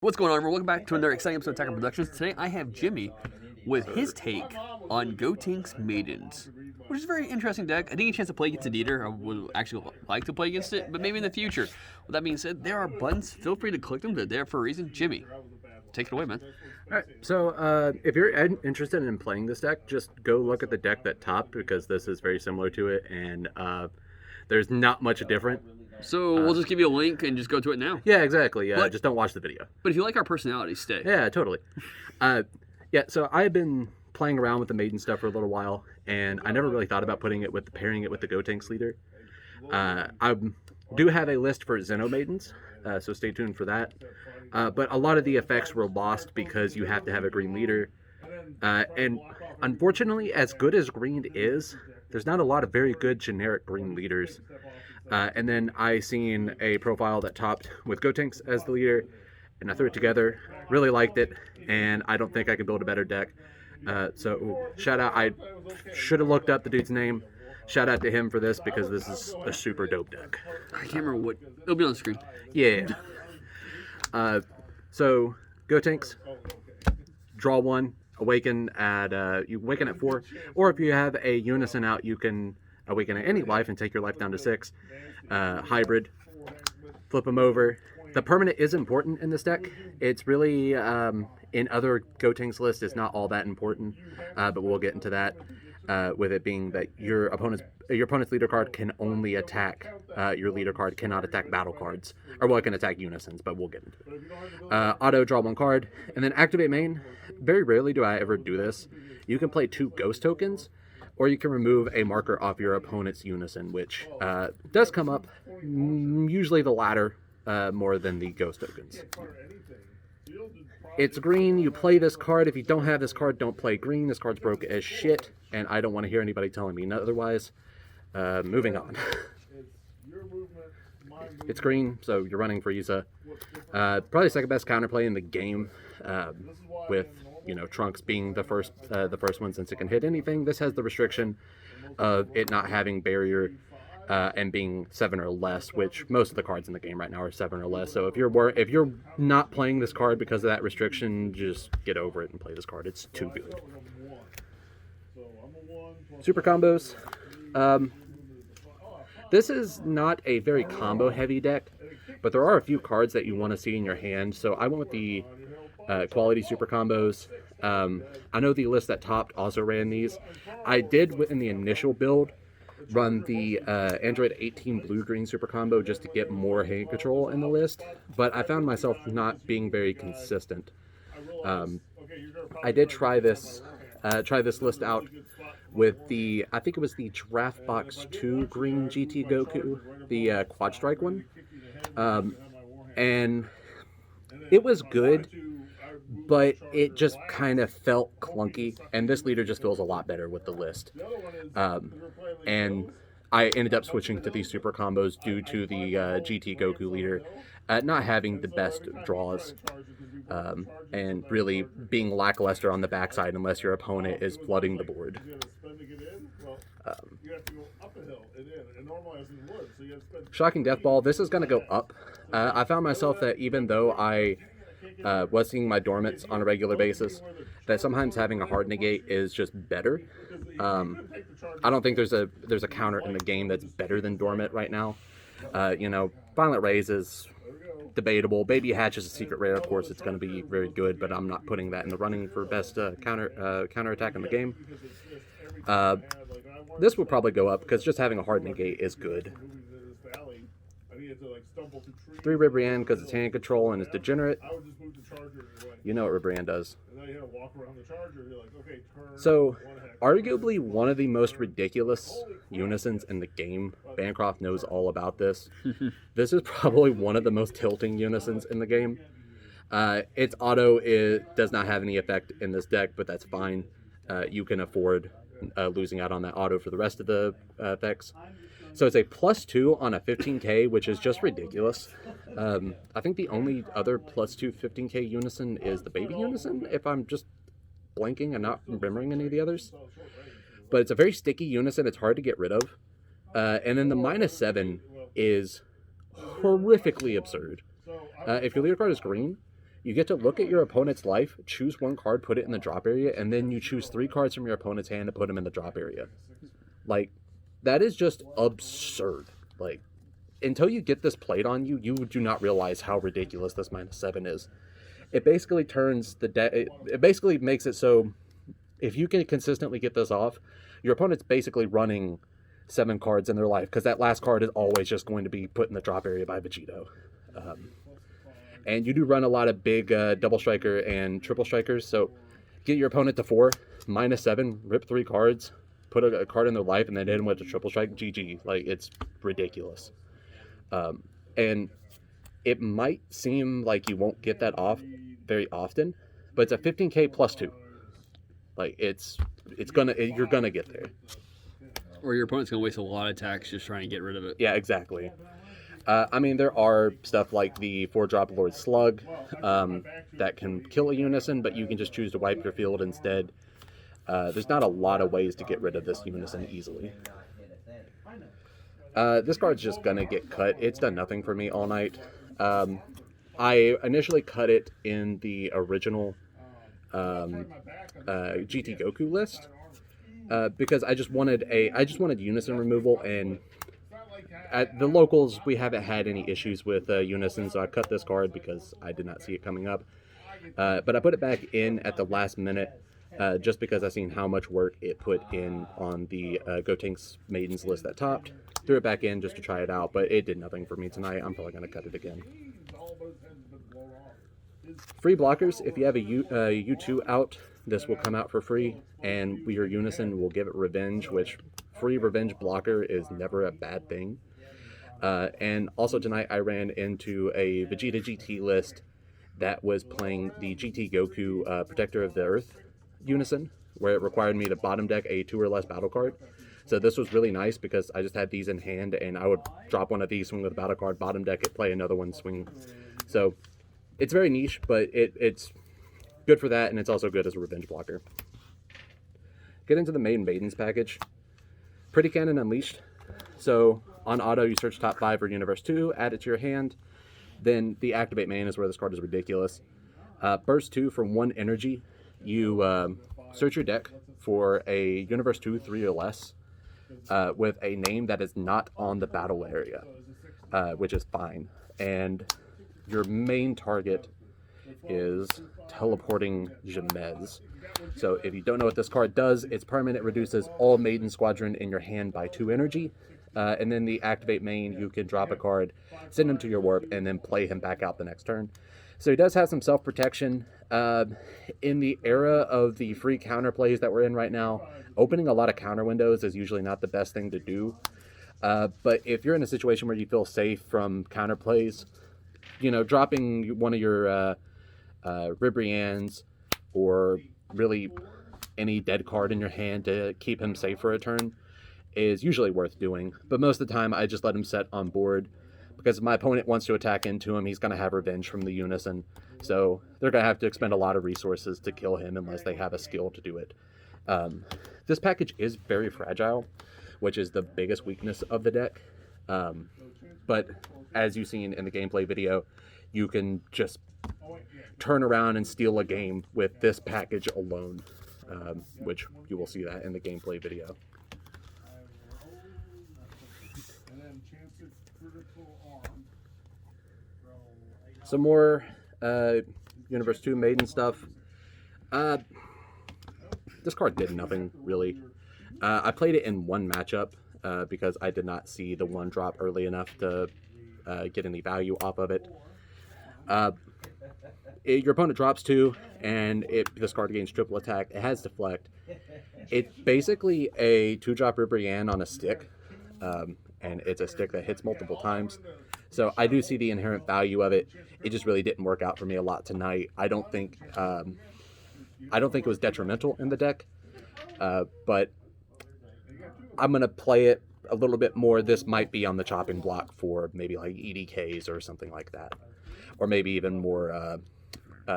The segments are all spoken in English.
What's going on, everyone? Welcome back to another exciting episode of Attacker Productions. Today I have Jimmy with his take on Gotenks Maidens, which is a very interesting deck. I didn't get a chance to play against it either. I would actually like to play against it, but maybe in the future. With that being said, there are buttons. Feel free to click them. They're there for a reason. Jimmy, take it away, man. All right, so if you're interested in playing this deck, just go look at the deck that topped, because this is very similar to it, and there's not much different. So we'll just give you a link and just go to it now. Yeah, exactly. Just don't watch the video. But if you like our personality, stay. Yeah, totally. So I've been playing around with the Maiden stuff for a little while, and I never really thought about pairing it with the Gotenks leader. I do have a list for Xeno Maidens, so stay tuned for that. But a lot of the effects were lost because you have to have a green leader. And unfortunately, as good as green is, there's not a lot of very good generic green leaders. And then I seen a profile that topped with Gotenks as the leader, and I threw it together, really liked it, and I don't think I could build a better deck. So shout out, I should have looked up the dude's name. Shout out to him for this, because this is a super dope deck. I can't remember what. It'll be on the screen. Yeah. So Gotenks, draw one, awaken at 4, or if you have a unison out, you can awaken at any life and take your life down to 6. Hybrid, flip them over. The permanent is important in this deck. It's really in other Gotenks lists, it's not all that important, but we'll get into that. With it being that your opponent's leader card can only attack your leader card, cannot attack battle cards, or well, it can attack unisons, but we'll get into it. Auto, draw one card, and then activate main. Very rarely do I ever do this. You can play 2 ghost tokens, or you can remove a marker off your opponent's unison, which does come up, usually the latter more than the ghost tokens. It's green, you play this card. If you don't have this card, don't play green. This card's broke as shit, and I don't want to hear anybody telling me otherwise. Moving on. It's green, so you're running Frieza. Probably second best counterplay in the game, with Trunks being the first one, since it can hit anything. This has the restriction of it not having barrier and being 7 or less, which most of the cards in the game right now are 7 or less. So if you're not playing this card because of that restriction, just get over it and play this card. It's too good. Super combos. This is not a very combo heavy deck, but there are a few cards that you want to see in your hand. So I went with the quality super combos. I know the list that topped also ran these. I did, in the initial build, run the Android 18 blue-green super combo just to get more hand control in the list, but I found myself not being very consistent. I did try this list out with I think it was the Draft Box 2 green GT Goku, the Quad Strike one, and it was good, but it just kind of felt clunky, and this leader just feels a lot better with the list. And I ended up switching to these super combos due to the GT Goku leader not having the best draws, and really being lackluster on the backside unless your opponent is flooding the board. Shocking Death Ball. This is going to go up. I found myself that even though I was seeing my dormants on a regular basis, that sometimes having a hard negate is just better. I don't think there's a counter in the game that's better than dormant right now. Violent Rays is debatable. Baby Hatch is a secret rare. Of course, it's going to be very good, but I'm not putting that in the running for best counter attack in the game. This will probably go up because just having a hard negate is good. 3 Ribrianne because it's hand control and it's degenerate. You know what Ribrianne does. So, arguably one of the most ridiculous unisons in the game. Bancroft knows all about this. This is probably one of the most tilting unisons in the game. Its auto does not have any effect in this deck, but that's fine. You can afford losing out on that auto for the rest of the effects. So it's a +2 on a 15k, which is just ridiculous. I think the only other +2 15k unison is the baby unison, if I'm just blanking and not remembering any of the others. But it's a very sticky unison. It's hard to get rid of. And then the -7 is horrifically absurd. If your leader card is green, You get to look at your opponent's life, choose one card, put it in the drop area, and then you choose 3 cards from your opponent's hand to put them in the drop area. Like, that is just absurd. Like, until you get this played on you, you do not realize how ridiculous this -7 is. It basically turns the deck. It basically makes it so if you can consistently get this off, your opponent's basically running 7 cards in their life, because that last card is always just going to be put in the drop area by Vegito. And you do run a lot of big double striker and triple strikers, so get your opponent to 4, -7, rip 3 cards, put a card in their life, and then hit them with a triple strike. GG. Like, it's ridiculous. And it might seem like you won't get that off very often, but it's a 15k plus 2. Like, you're gonna get there. Or your opponent's gonna waste a lot of attacks just trying to get rid of it. Yeah, exactly. I mean, there are stuff like the 4-drop Lord Slug that can kill a Unison, but you can just choose to wipe your field instead. There's not a lot of ways to get rid of this Unison easily. This card's just gonna get cut. It's done nothing for me all night. I initially cut it in the original GT Goku list because I just wanted Unison removal, and at the locals we haven't had any issues with Unison, so I cut this card because I did not see it coming up. But I put it back in at the last minute just because I seen how much work it put in on the Gotenks Maidens list that topped. Threw it back in just to try it out, but it did nothing for me tonight. I'm probably going to cut it again. Free blockers. If you have a U2 out, this will come out for free, and your Unison will give it Revenge, which free Revenge blocker is never a bad thing. And also tonight I ran into a Vegeta GT list that was playing the GT Goku Protector of the Earth Unison, where it required me to bottom deck a 2 or less battle card. So this was really nice because I just had these in hand, and I would drop one of these, swing with a battle card, bottom deck it, play another one, swing. So it's very niche, but it's good for that, and it's also good as a revenge blocker. Get into the Maidens package. Pretty Cannon Unleashed. So on auto, you search top 5 for Universe 2, add it to your hand. Then the Activate main is where this card is ridiculous. Burst 2 from 1 energy. You search your deck for a Universe 2, 3 or less. With a name that is not on the battle area, which is fine. And your main target is teleporting Jamez. So if you don't know what this card does, it's permanent. It reduces all Maiden Squadron in your hand by 2 energy. And then the Activate main, you can drop a card, send him to your warp, and then play him back out the next turn. So he does have some self-protection. In the era of the free counterplays that we're in right now, opening a lot of counter windows is usually not the best thing to do. But if you're in a situation where you feel safe from counterplays, you know, dropping one of your Ribrians or really any dead card in your hand to keep him safe for a turn is usually worth doing. But most of the time, I just let him set on board, because if my opponent wants to attack into him, he's going to have Revenge from the Unison. So they're going to have to expend a lot of resources to kill him unless they have a skill to do it. This package is very fragile, which is the biggest weakness of the deck. But as you've seen in the gameplay video, you can just turn around and steal a game with this package alone, which you will see that in the gameplay video. Some more Universe 2 Maiden stuff. This card did nothing, really. I played it in one matchup because I did not see the 1 drop early enough to get any value off of it. Your opponent drops 2, and this card gains triple attack. It has Deflect. It's basically a 2-drop Ribrianne on a stick, and it's a stick that hits multiple times. So I do see the inherent value of it. It just really didn't work out for me a lot tonight. I don't think it was detrimental in the deck, but I'm gonna play it a little bit more. This might be on the chopping block for maybe like EDKs or something like that, or maybe even more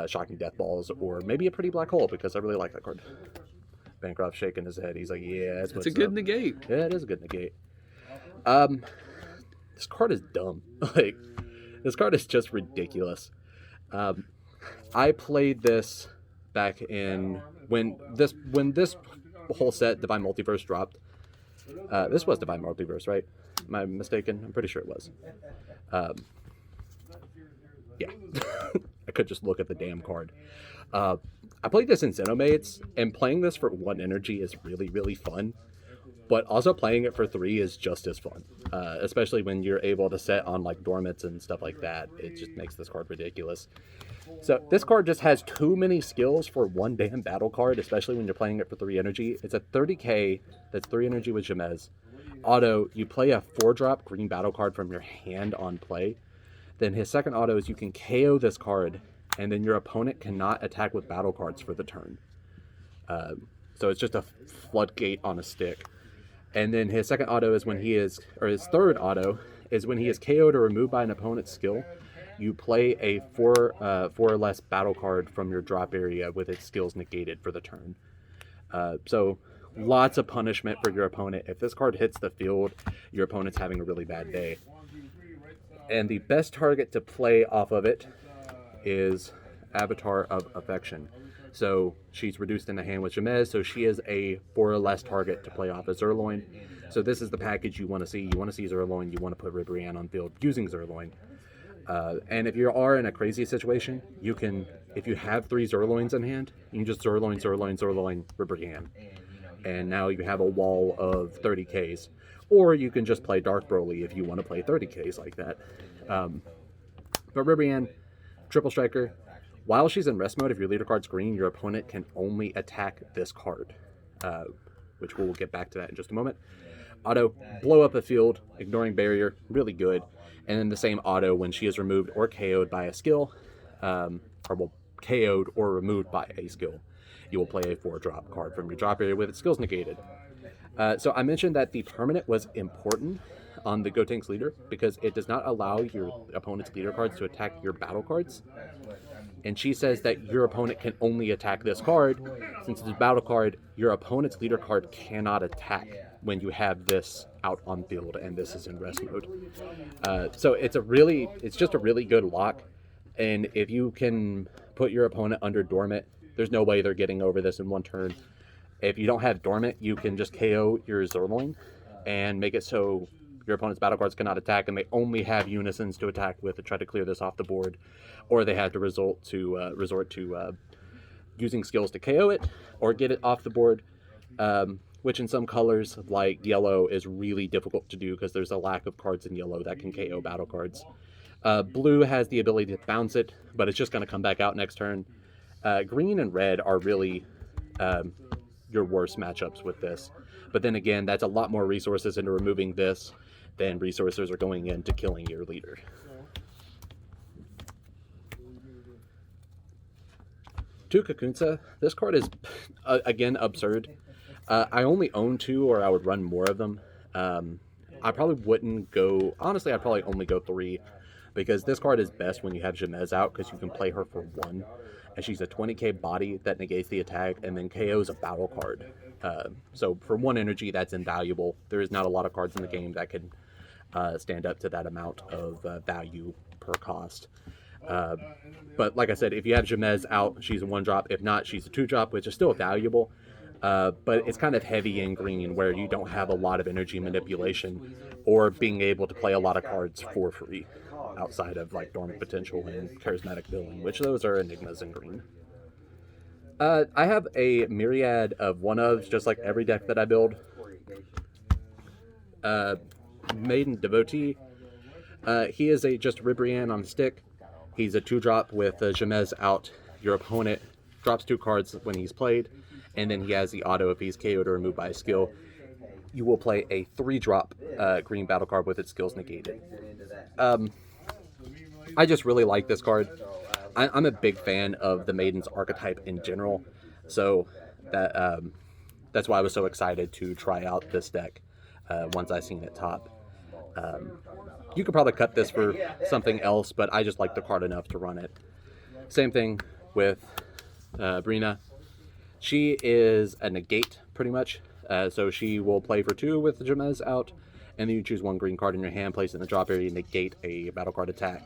Shocking Death Balls, or maybe a Pretty Black Hole, because I really like that card. Bancroft shaking his head. He's like, yeah, it's a good negate. Yeah, it is a good negate. This card is dumb. Like, this card is just ridiculous. I played this back in when this whole set Divine Multiverse dropped. This was Divine Multiverse, right? Am I mistaken? I'm pretty sure it was. Yeah. I could just look at the damn card. I played this in Xenomates, and playing this for 1 energy is really, really fun. But also playing it for 3 is just as fun. Especially when you're able to set on like dormants and stuff like that. It just makes this card ridiculous. So this card just has too many skills for 1 damn battle card, especially when you're playing it for 3 energy. It's a 30k, that's 3 energy with Jamez. Auto, you play a 4-drop green battle card from your hand on play. Then his second auto is you can KO this card, and then your opponent cannot attack with battle cards for the turn. So it's just a floodgate on a stick. And then his second auto is when he is, or his third auto is when he is KO'd or removed by an opponent's skill. You play a 4 or less battle card from your drop area with its skills negated for the turn. So lots of punishment for your opponent. If this card hits the field, your opponent's having a really bad day. And the best target to play off of it is Avatar of Affection. So she's reduced in the hand with Jamez, so she is a 4 or less target to play off of Zerloin. So this is the package you want to see. You want to see Zerloin, you want to put Ribrianne on field using Zerloin. And if you are in a crazy situation, you can, if you have 3 Zerloins in hand, you can just Zerloin, Ribrianne. And now you have a wall of 30Ks. Or you can just play Dark Broly if you want to play 30Ks like that. But Ribrianne, triple striker, while she's in rest mode, if your leader card's green, your opponent can only attack this card, which we'll get back to that in just a moment. Auto, blow up a field, ignoring barrier, really good. And then the same auto when she is removed or KO'd by a skill, KO'd or removed by a skill. You will play a 4-drop card from your drop area with its skills negated. So I mentioned that the permanent was important on the Gotenks leader because it does not allow your opponent's leader cards to attack your battle cards. And she says that your opponent can only attack this card. Since it's a battle card, your opponent's leader card cannot attack when you have this out on field and this is in rest mode. So it's just a really good lock. And if you can put your opponent under dormant, there's no way they're getting over this in 1 turn. If you don't have dormant, you can just KO your Zerloin and make it so your opponent's battle cards cannot attack, and they only have unisons to attack with to try to clear this off the board, or they have to resort to using skills to KO it or get it off the board, which in some colors like yellow is really difficult to do because there's a lack of cards in yellow that can KO battle cards. Blue has the ability to bounce it, but it's just going to come back out next turn. Green and red are really your worst matchups with this. But then again, that's a lot more resources into removing this than resources are going into killing your leader. To Kakunsa, this card is, again, absurd. I only own 2, or I would run more of them. I probably wouldn't go... Honestly, I'd probably only go 3, because this card is best when you have Jamez out, because you can play her for 1. And she's a 20k body that negates the attack, and then KO's a battle card. So for 1 energy, that's invaluable. There is not a lot of cards in the game that can stand up to that amount of value per cost. But like I said, if you have Jamez out, she's a 1-drop. If not, she's a 2-drop, which is still valuable. But it's kind of heavy in green, where you don't have a lot of energy manipulation or being able to play a lot of cards for free outside of like Dormant Potential and Charismatic Villain, which those are enigmas in green. I have a myriad of one-ofs, just like every deck that I build. Maiden Devotee. He is just Ribrianne on a stick. He's a 2-drop with Jamez out. Your opponent drops 2 cards when he's played, and then he has the auto if he's KO'd or removed by a skill. You will play a 3-drop green battle card with its skills negated. I just really like this card. I'm a big fan of the Maiden's archetype in general, so that's why I was so excited to try out this deck once I seen it top. You could probably cut this for something else, but I just like the card enough to run it. Same thing with Brina. She is a negate, pretty much. So she will play for 2 with Jamez out, and then you choose 1 green card in your hand, place it in the drop area, negate a battle card attack.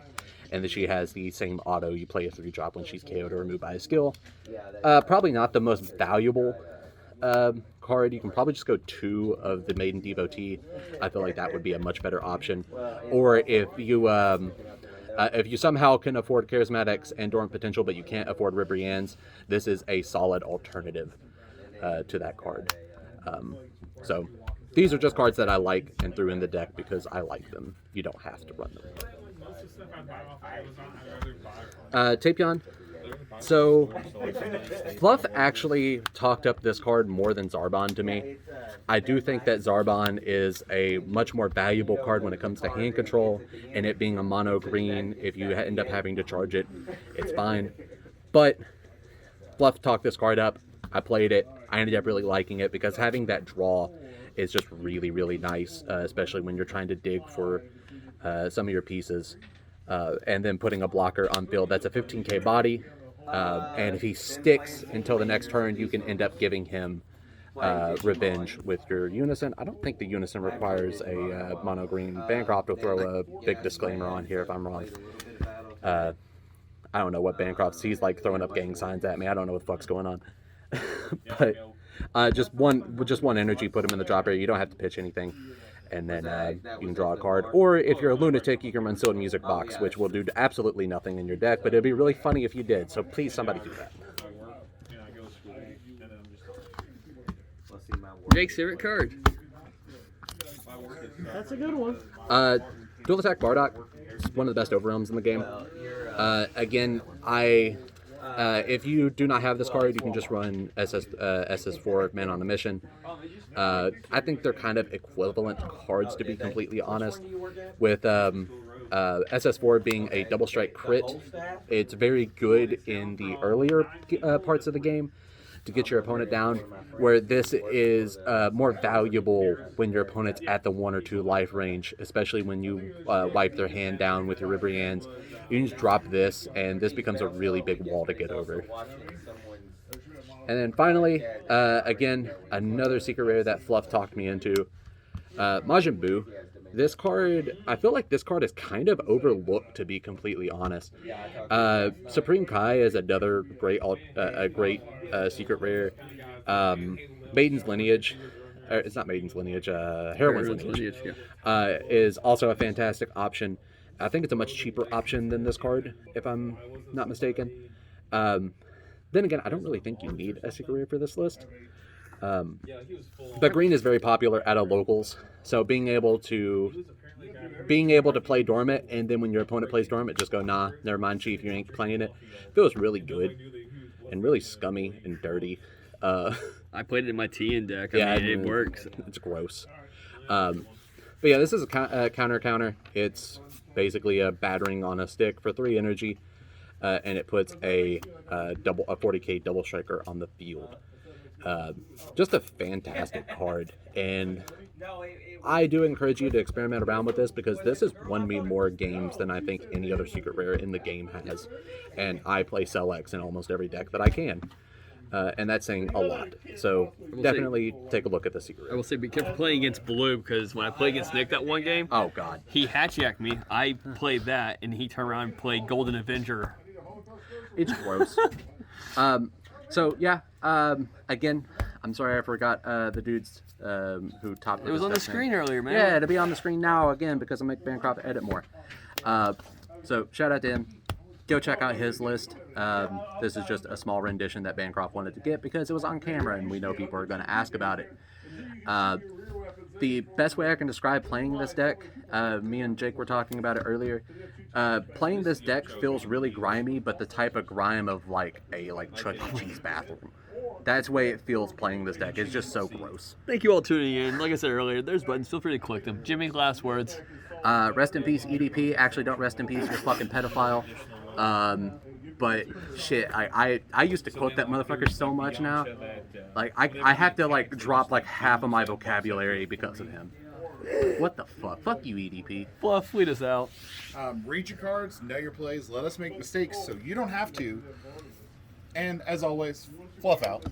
and then she has the same auto. You play a 3-drop when she's KO'd or removed by a skill. Probably not the most valuable card. You can probably just go 2 of the Maiden Devotee. I feel like that would be a much better option. Or if you somehow can afford Charismatics and Dormant Potential, but you can't afford Ribrianne's, this is a solid alternative to that card. So these are just cards that I like and threw in the deck because I like them. You don't have to run them. Tapion. So Fluff actually talked up this card more than Zarbon to me. I do think that Zarbon is a much more valuable card when it comes to hand control, and it being a mono green, if you end up having to charge it, it's fine. But Fluff talked this card up. I played it. I ended up really liking it because having that draw is just really, really nice, especially when you're trying to dig for some of your pieces. And then putting a blocker on field. That's a 15k body. And if he sticks until the next turn, you can end up giving him Revenge with your Unison. I don't think the Unison requires a mono green. Bancroft will throw a big disclaimer on here if I'm wrong. I don't know what Bancroft sees, like throwing up gang signs at me. I don't know what the fuck's going on. But just one energy, put him in the drop area. You don't have to pitch anything, and then you can draw a card. Or if you're a lunatic, you can run Sealed Music Box, which will do absolutely nothing in your deck, but it'd be really funny if you did. So please, somebody do that. Jake's favorite card. That's a good one. Dual Attack Bardock. It's one of the best overwhelms in the game. Again, if you do not have this card, you can just run SS4 Man on a Mission. I think they're kind of equivalent cards, to be completely honest. With SS4 being a double strike crit, it's very good in the earlier parts of the game to get your opponent down, where this is more valuable when your opponent's at the 1 or 2 life range, especially when you wipe their hand down with your Ribriannes. You can just drop this, and this becomes a really big wall to get over. And then finally, again, another secret rare that Fluff talked me into, Majin Buu. This card, I feel like this card is kind of overlooked, to be completely honest. Supreme Kai is another great secret rare. Maiden's Lineage, or it's not Maiden's Lineage, Heroine's Lineage, is also a fantastic option. I think it's a much cheaper option than this card, if I'm not mistaken. Then again, I don't really think you need a secret rare for this list. But green is very popular at locals, so being able to play Dormant, and then when your opponent plays Dormant, just go, nah, never mind, Chief, you ain't playing it, feels really good and really scummy and dirty. I played it in my TN deck. I mean, it works. It's gross. But yeah, this is a counter. It's basically a battering on a stick for 3 energy, and it puts a 40k double striker on the field. Just a fantastic card, and I do encourage you to experiment around with this, because this has won me more games than I think any other secret rare in the game has, and I play Cell-X in almost every deck that I can. And that's saying a lot. So definitely take a look at the secret rare. I will say be careful playing against Blue, because when I played against Nick that one game, oh god, he hatch-jacked me. I played that, and he turned around and played Golden Avenger. It's gross. So yeah, again, I'm sorry I forgot the dudes who topped. It was on the screen earlier, man. Yeah, to be on the screen now again because I make Bancroft edit more. So shout out to him. Go check out his list. This is just a small rendition that Bancroft wanted to get because it was on camera and we know people are going to ask about it. The best way I can describe playing this deck, me and Jake were talking about it earlier. Playing this deck feels really grimy, but the type of grime of like a Chuck E. Cheese bathroom. That's the way it feels playing this deck. It's just so gross. Thank you all tuning in. Like I said earlier, there's buttons. Feel free to click them. Jimmy, last words. Rest in peace, EDP. Actually, don't rest in peace. You're a fucking pedophile. But shit, I used to quote that motherfucker so much now. Like I have to like drop like half of my vocabulary because of him. What the fuck? Fuck you, EDP. Fluff, lead us out. Read your cards, know your plays, let us make mistakes so you don't have to. And as always, Fluff out.